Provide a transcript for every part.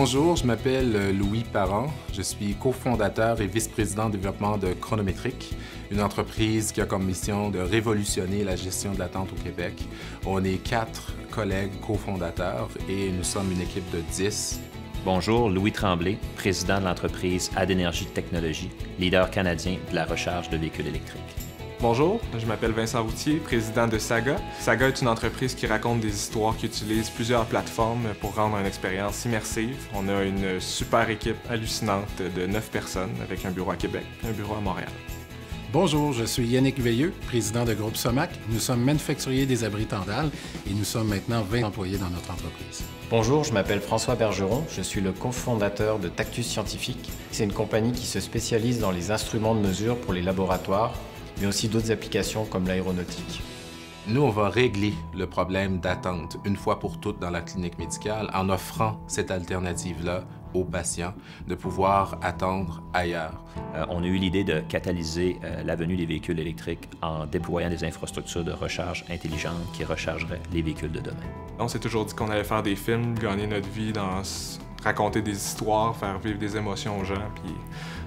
Bonjour, je m'appelle Louis Parent. Je suis cofondateur et vice-président de développement de Chronométrique, une entreprise qui a comme mission de révolutionner la gestion de l'attente au Québec. On est 4 collègues cofondateurs et nous sommes une équipe de 10. Bonjour, Louis Tremblay, président de l'entreprise Adénergie Technologies, leader canadien de la recharge de véhicules électriques. Bonjour, je m'appelle Vincent Routier, président de Saga. Saga est une entreprise qui raconte des histoires qui utilisent plusieurs plateformes pour rendre une expérience immersive. On a une super équipe hallucinante de 9 personnes avec un bureau à Québec et un bureau à Montréal. Bonjour, je suis Yannick Veilleux, président de Groupe Somac. Nous sommes manufacturiers des abris Tandal et nous sommes maintenant 20 employés dans notre entreprise. Bonjour, je m'appelle François Bergeron, je suis le cofondateur de Tactus Scientifique. C'est une compagnie qui se spécialise dans les instruments de mesure pour les laboratoires, mais aussi d'autres applications comme l'aéronautique. Nous, on va régler le problème d'attente une fois pour toutes dans la clinique médicale en offrant cette alternative-là aux patients de pouvoir attendre ailleurs. On a eu l'idée de catalyser la venue des véhicules électriques en déployant des infrastructures de recharge intelligentes qui rechargeraient les véhicules de demain. On s'est toujours dit qu'on allait faire des films, gagner notre vie, raconter des histoires, faire vivre des émotions aux gens, puis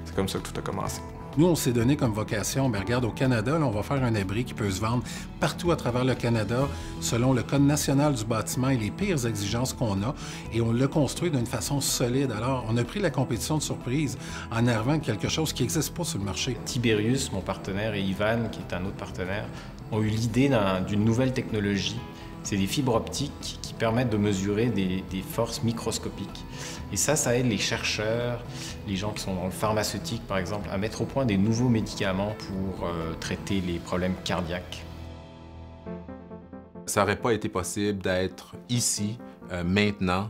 c'est comme ça que tout a commencé. Nous, on s'est donné comme vocation, regarde, au Canada, là, on va faire un abri qui peut se vendre partout à travers le Canada selon le Code national du bâtiment et les pires exigences qu'on a, et on l'a construit d'une façon solide. Alors, on a pris la compétition de surprise en arrivant avec quelque chose qui n'existe pas sur le marché. Tiberius, mon partenaire, et Ivan, qui est un autre partenaire, ont eu l'idée d'une nouvelle technologie. C'est des fibres optiques qui permettent de mesurer des forces microscopiques. Et ça aide les chercheurs, les gens qui sont dans le pharmaceutique par exemple, à mettre au point des nouveaux médicaments pour traiter les problèmes cardiaques. Ça n'aurait pas été possible d'être ici, maintenant,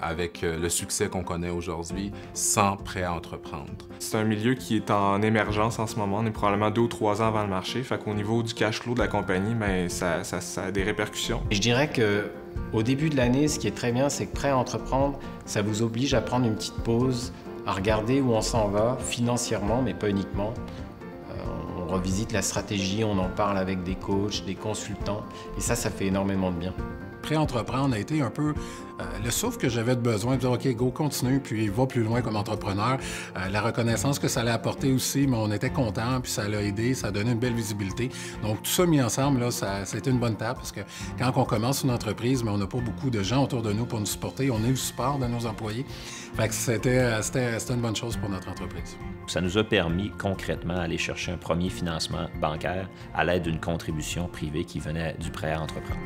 avec le succès qu'on connaît aujourd'hui, sans prêt à entreprendre. C'est un milieu qui est en émergence en ce moment. On est probablement 2 ou 3 ans avant le marché. Fait qu'au niveau du cash flow de la compagnie, bien, ça a des répercussions. Et je dirais qu'au début de l'année, ce qui est très bien, c'est que prêt à entreprendre, ça vous oblige à prendre une petite pause, à regarder où on s'en va, financièrement, mais pas uniquement. On revisite la stratégie, on en parle avec des coachs, des consultants, et ça fait énormément de bien. Pré-entreprendre a été un peu le souffle que j'avais de besoin de dire « OK, go, continue, puis va plus loin comme entrepreneur ». La reconnaissance que ça allait apporter aussi, mais on était contents, puis ça l'a aidé, ça a donné une belle visibilité. Donc tout ça mis ensemble, là, c'était une bonne table, parce que quand on commence une entreprise, mais on n'a pas beaucoup de gens autour de nous pour nous supporter, on est le support de nos employés. Fait que c'était une bonne chose pour notre entreprise. Ça nous a permis concrètement d'aller chercher un premier financement bancaire à l'aide d'une contribution privée qui venait du prêt à entreprendre.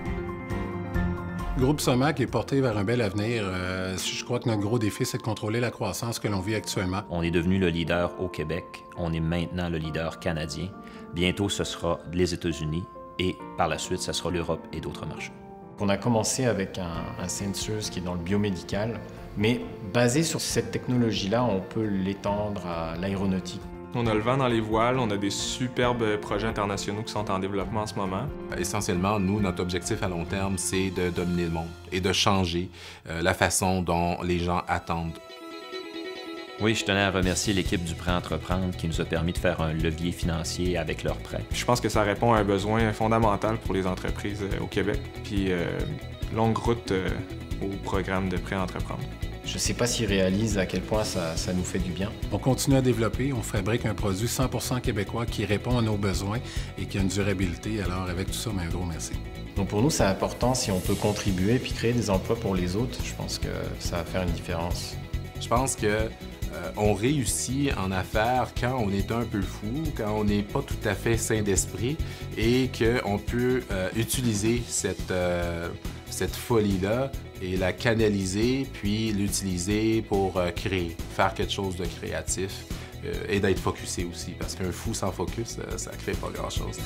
Groupe Somac est porté vers un bel avenir. Je crois que notre gros défi, c'est de contrôler la croissance que l'on vit actuellement. On est devenu le leader au Québec. On est maintenant le leader canadien. Bientôt, ce sera les États-Unis et par la suite, ce sera l'Europe et d'autres marchés. On a commencé avec un sensor qui est dans le biomédical, mais basé sur cette technologie-là, on peut l'étendre à l'aéronautique. On a le vent dans les voiles, on a des superbes projets internationaux qui sont en développement en ce moment. Essentiellement, nous, notre objectif à long terme, c'est de dominer le monde et de changer la façon dont les gens attendent. Oui, je tenais à remercier l'équipe du Prêt à entreprendre qui nous a permis de faire un levier financier avec leurs prêts. Je pense que ça répond à un besoin fondamental pour les entreprises au Québec, puis longue route au programme de Prêt à entreprendre. Je ne sais pas s'ils réalisent à quel point ça nous fait du bien. On continue à développer, on fabrique un produit 100% québécois qui répond à nos besoins et qui a une durabilité. Alors avec tout ça, un gros merci. Donc pour nous, c'est important si on peut contribuer puis créer des emplois pour les autres. Je pense que ça va faire une différence. Je pense que on réussit en affaires quand on est un peu fou, quand on n'est pas tout à fait sain d'esprit et qu'on peut utiliser cette folie-là et la canaliser, puis l'utiliser pour créer, faire quelque chose de créatif et d'être focusé aussi, parce qu'un fou sans focus, ça crée pas grand-chose.